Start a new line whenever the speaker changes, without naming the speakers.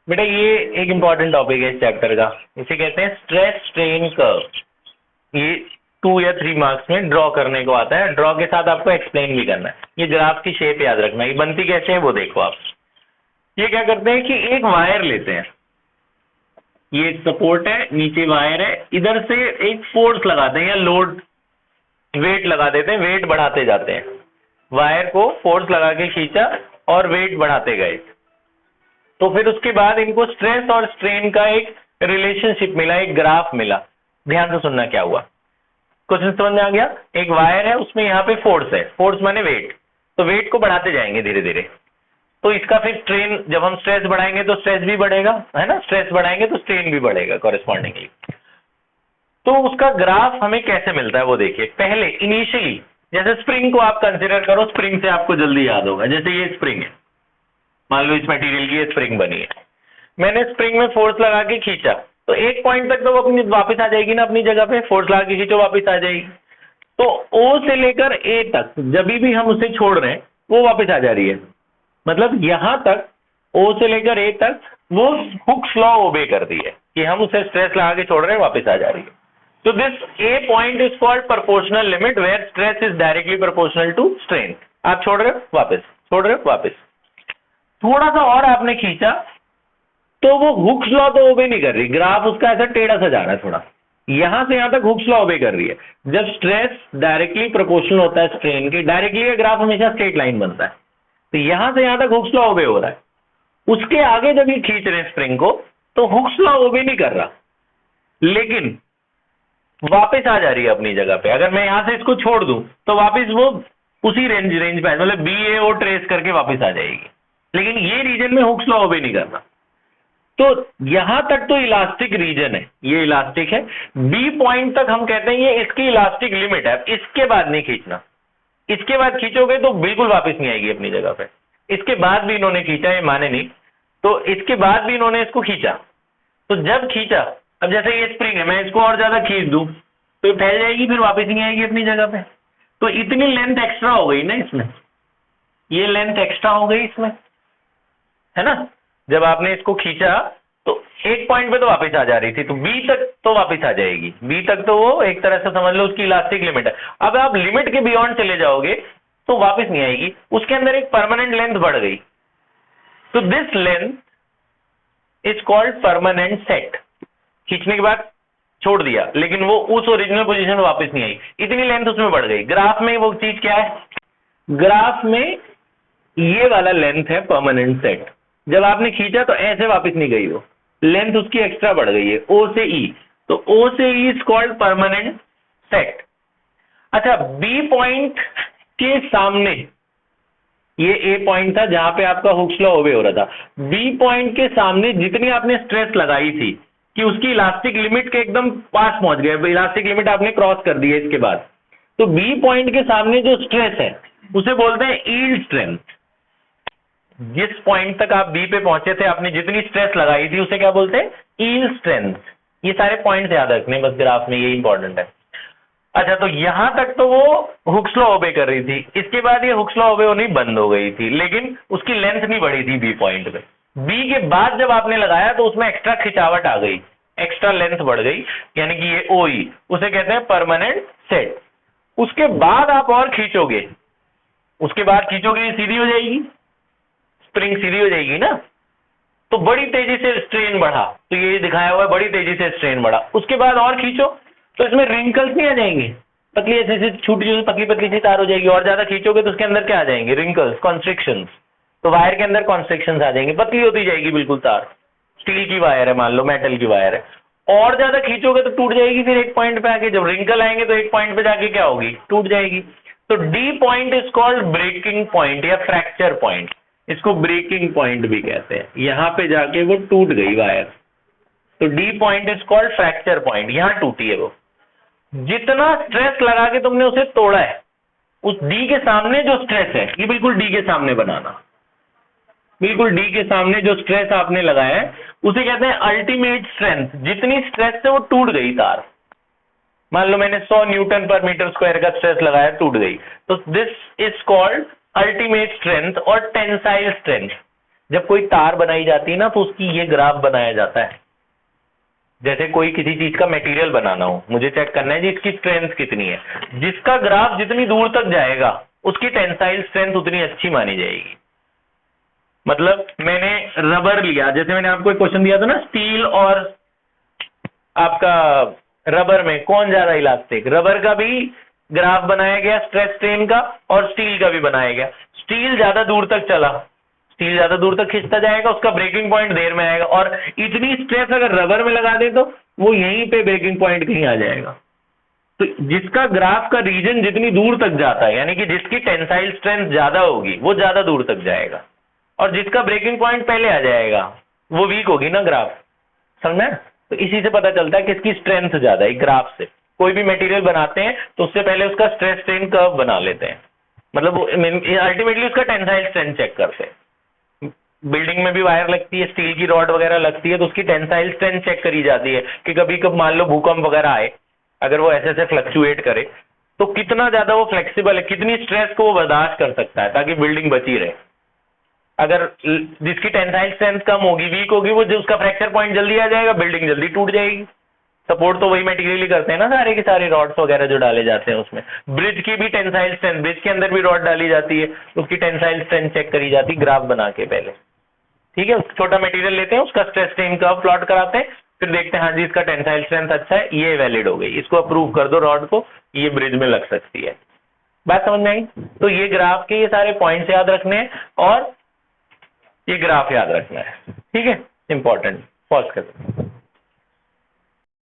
बेटा ये एक इम्पॉर्टेंट टॉपिक है इस चैप्टर का, इसे कहते हैं स्ट्रेस स्ट्रेन कर्व। ये 2 या 3 मार्क्स में ड्रॉ करने को आता है, ड्रॉ के साथ आपको एक्सप्लेन भी करना है। ये ग्राफ की शेप याद रखना, ये बनती कैसे है वो देखो आप। ये क्या करते हैं कि एक वायर लेते हैं, ये एक सपोर्ट है, नीचे वायर है, इधर से एक फोर्स लगाते हैं या लोड वेट लगा देते हैं, वेट बढ़ाते जाते हैं, वायर को फोर्स लगा के खींचा और वेट बढ़ाते गए। तो फिर उसके बाद इनको स्ट्रेस और स्ट्रेन का एक रिलेशनशिप मिला, एक ग्राफ मिला। ध्यान से सुनना क्या हुआ, क्वेश्चन समझ में आ गया। एक वायर है, उसमें यहाँ पे फोर्स है, फोर्स माने वेट, तो वेट को बढ़ाते जाएंगे धीरे धीरे। तो इसका फिर स्ट्रेन, जब हम स्ट्रेस बढ़ाएंगे तो स्ट्रेस भी बढ़ेगा, है ना, स्ट्रेस बढ़ाएंगे तो स्ट्रेन भी बढ़ेगा कॉरेस्पॉन्डिंगली। तो उसका ग्राफ हमें कैसे मिलता है वो देखिए। पहले इनिशियली जैसे स्प्रिंग को आप कंसिडर करो, स्प्रिंग से आपको जल्दी याद होगा। जैसे ये स्प्रिंग है, मान लो इस मटेरियल की ये स्प्रिंग बनी है, मैंने स्प्रिंग में फोर्स लगा के खींचा, तो एक पॉइंट तक तो वो अपनी वापस आ जाएगी ना अपनी जगह पे, फोर्स लगा के खींचो वापस आ जाएगी। तो ओ से लेकर ए तक जब भी हम उसे छोड़ रहे हैं वो वापस आ जा रही है, मतलब यहां तक ओ से लेकर ए तक वो हुक्स लॉ ओबे कर दी है कि हम उसे स्ट्रेस लगा के छोड़ रहे हैं, वापस आ जा रही है। तो this a point is called proportional limit where stress is directly proportional to strain. आप छोड़ रहे हो वापस, छोड़ रहे हो वापस, थोड़ा सा और आपने खींचा तो वो हुक्स लॉ तो ओबे नहीं कर रही, ग्राफ उसका ऐसा टेढ़ा सा जा रहा है थोड़ा, यहां से यहां तक हुक्स लॉ ओबे कर रही है। जब स्ट्रेस डायरेक्टली प्रोपोर्शनल होता है स्ट्रेन के, डायरेक्टली का ग्राफ हमेशा स्ट्रेट लाइन बनता है, तो यहां से यहां तक हुक्स लॉ ओबे हो रहा है। उसके आगे जब ये खींच रहे हैं स्प्रिंग को तो हुक्स लॉ ओबे नहीं कर रहा, लेकिन वापस आ जा रही है अपनी जगह पे। अगर मैं यहां से इसको छोड़ दूं तो वापस वो उसी रेंज पे, मतलब बी ए ओ ट्रेस करके वापस आ जाएगी, लेकिन ये रीजन में हुक्स लॉ ओबे नहीं करना। तो यहां तक तो इलास्टिक रीजन है, ये इलास्टिक है। बी पॉइंट तक हम कहते हैं ये इसकी इलास्टिक लिमिट है, इसके बाद नहीं खींचना। इसके बाद खींचोगे तो बिल्कुल वापस नहीं आएगी अपनी जगह पे। इसके बाद भी इन्होंने खींचा, ये माने नहीं, तो इसके बाद भी इन्होंने इसको खींचा, तो जब खींचा, अब जैसे ये स्प्रिंग है, मैं इसको और ज्यादा खींच दूं तो ये फैल जाएगी, फिर वापस नहीं आएगी अपनी जगह पे। तो इतनी लेंथ एक्स्ट्रा हो गई ना इसमें, ये लेंथ एक्स्ट्रा हो गई इसमें, है ना। जब आपने इसको खींचा तो एक पॉइंट पे तो वापस आ जा रही थी, तो बी तक तो वापस आ जाएगी, बी तक तो वो एक तरह से समझ लो उसकी इलास्टिक लिमिट है। अब आप लिमिट के बियॉन्ड चले जाओगे तो वापस नहीं आएगी, उसके अंदर एक परमानेंट लेंथ बढ़ गई। तो this length is called permanent set. खींचने के बाद छोड़ दिया, लेकिन वो उस ओरिजिनल पोजीशन में वापस नहीं आई, इतनी लेंथ उसमें बढ़ गई। ग्राफ में वो चीज क्या है, ग्राफ में ये वाला लेंथ है परमानेंट सेट। जब आपने खींचा तो ऐसे वापस नहीं गई, वो लेंथ उसकी एक्स्ट्रा बढ़ गई है, ओ से ई, तो ओ से E is called permanent set. अच्छा, बी पॉइंट के सामने ये ए पॉइंट था जहां पे आपका हुक्स लॉ ओबे हो रहा था, बी पॉइंट के सामने जितनी आपने स्ट्रेस लगाई थी कि उसकी इलास्टिक लिमिट के एकदम पास पहुंच गए, इलास्टिक लिमिट आपने क्रॉस कर दी है इसके बाद, तो बी पॉइंट के सामने जो स्ट्रेस है उसे बोलते हैं यील्ड स्ट्रेंथ। जिस पॉइंट तक आप बी पे पहुंचे थे, आपने जितनी स्ट्रेस लगाई थी उसे क्या बोलते हैं, यील्ड स्ट्रेंथ। ये सारे पॉइंट्स याद रखने बस ग्राफ में, ये इंपॉर्टेंट है। अच्छा, तो यहां तक तो वो हुक्स लॉ ओबे कर रही थी, इसके बाद ये हुक्स लॉ ओबे होनी बंद हो गई थी, लेकिन उसकी लेंथ नहीं बढ़ी थी बी पॉइंट पे। बी के बाद जब आपने लगाया तो उसमें एक्स्ट्रा खिंचावट आ गई, एक्स्ट्रा लेंथ बढ़ गई, यानी कि ये ओ ई, उसे कहते हैं परमानेंट सेट। उसके बाद आप और खींचोगे, उसके बाद खींचोगे ये सीधी हो जाएगी, स्प्रिंग सीधी हो जाएगी ना, तो बड़ी तेजी से स्ट्रेन बढ़ा, तो ये दिखाया हुआ है बड़ी तेजी से स्ट्रेन बढ़ा। उसके बाद और खींचो तो इसमें रिंकल्स नहीं आ जाएंगे, पतली ऐसे छोटी पतली पतली सी तार हो जाएगी, और ज्यादा खींचोगे तो उसके अंदर क्या आ जाएंगे, रिंकल्स, कॉन्स्ट्रिक्शंस। तो वायर के अंदर कॉन्स्ट्रिक्शंस आ जाएंगे, पतली होती जाएगी बिल्कुल तार, स्टील की वायर है मान लो, मेटल की वायर है, और ज्यादा खींचोगे तो टूट जाएगी, फिर एक पॉइंट पे आके जब रिंकल आएंगे तो एक पॉइंट पे जाके क्या होगी, टूट जाएगी। तो the point is called breaking point या फ्रैक्चर पॉइंट, इसको ब्रेकिंग पॉइंट भी कहते हैं। यहां पे जाके वो टूट गई वायर, तो the point is called fracture point, यहां टूटी है वो। जितना स्ट्रेस लगा के तुमने उसे तोड़ा है, उस डी के सामने जो स्ट्रेस है, ये बिल्कुल डी के सामने बनाना, बिल्कुल डी के सामने जो स्ट्रेस आपने लगाया है उसे कहते हैं अल्टीमेट स्ट्रेंथ। जितनी स्ट्रेस से वो टूट गई तार, मान लो मैंने 100 न्यूटन पर मीटर स्क्वायर का स्ट्रेस लगाया, टूट गई, तो this is called ultimate strength और टेंसाइल स्ट्रेंथ। जब कोई तार बनाई जाती है ना तो उसकी ये ग्राफ बनाया जाता है। जैसे कोई किसी चीज का मटेरियल बनाना हो, मुझे चेक करना है जी इसकी स्ट्रेंथ कितनी है, जिसका ग्राफ जितनी दूर तक जाएगा उसकी टेंसाइल स्ट्रेंथ उतनी अच्छी मानी जाएगी। मतलब मैंने रबर लिया, जैसे मैंने आपको एक क्वेश्चन दिया था ना, स्टील और आपका रबर में कौन ज्यादा इलास्टिक, रबर का भी ग्राफ बनाया गया स्ट्रेस स्ट्रेन का और स्टील का भी बनाया गया। स्टील ज्यादा दूर तक चला, स्टील ज्यादा दूर तक खींचता जाएगा, उसका ब्रेकिंग पॉइंट देर में आएगा, और इतनी स्ट्रेस अगर रबर में लगा दे तो वो यहीं पे ब्रेकिंग पॉइंट कहीं आ जाएगा। तो जिसका ग्राफ का रीजन जितनी दूर तक जाता है, यानी कि जिसकी टेंसाइल स्ट्रेंथ ज्यादा होगी वो ज्यादा दूर तक जाएगा, और जिसका ब्रेकिंग पॉइंट पहले आ जाएगा वो वीक होगी ना ग्राफ, समझना है? तो इसी से पता चलता है किसकी स्ट्रेंथ ज्यादा है ग्राफ से। कोई भी मटेरियल बनाते हैं तो उससे पहले उसका स्ट्रेस स्ट्रेन कर्व बना लेते हैं, मतलब अल्टीमेटली उसका टेंसाइल स्ट्रेंथ चेक करते हैं। बिल्डिंग में भी वायर लगती है, स्टील की रॉड वगैरह लगती है, तो उसकी टेंसाइल स्ट्रेंथ चेक करी जाती है कि कभी कब मान लो भूकंप वगैरह आए, अगर वो ऐसे फ्लक्चुएट करे तो कितना ज्यादा वो फ्लेक्सिबल है, कितनी स्ट्रेस को वो बर्दाश्त कर सकता है ताकि बिल्डिंग बची रहे। अगर जिसकी टेंसाइल स्ट्रेंथ कम होगी, वीक होगी, वो उसका फ्रैक्चर पॉइंट जल्दी आ जाएगा, बिल्डिंग जल्दी टूट जाएगी। सपोर्ट तो वही मटेरियल ही करते हैं ना सारे के सारे, रॉड्स वगैरह जो डाले जाते हैं उसमें। ब्रिज की भी टेंसाइल स्ट्रेंथ, ब्रिज के अंदर भी रॉड डाली जाती है, उसकी टेंसाइल स्ट्रेंथ चेक करी जाती है ग्राफ बना के पहले। ठीक है, छोटा मटेरियल लेते हैं, उसका स्ट्रेस स्ट्रेन कर्व प्लॉट कराते हैं, फिर देखते हैं हाँ जी इसका टेंसाइल स्ट्रेंथ अच्छा है, ये वैलिड हो गई, इसको अप्रूव कर दो रॉड को, ये ब्रिज में लग सकती है। बात समझ में आई? तो ये ग्राफ के ये सारे पॉइंट्स याद रखने हैं और ये ग्राफ याद रखना है। ठीक है, इंपॉर्टेंट। पॉज कर दो।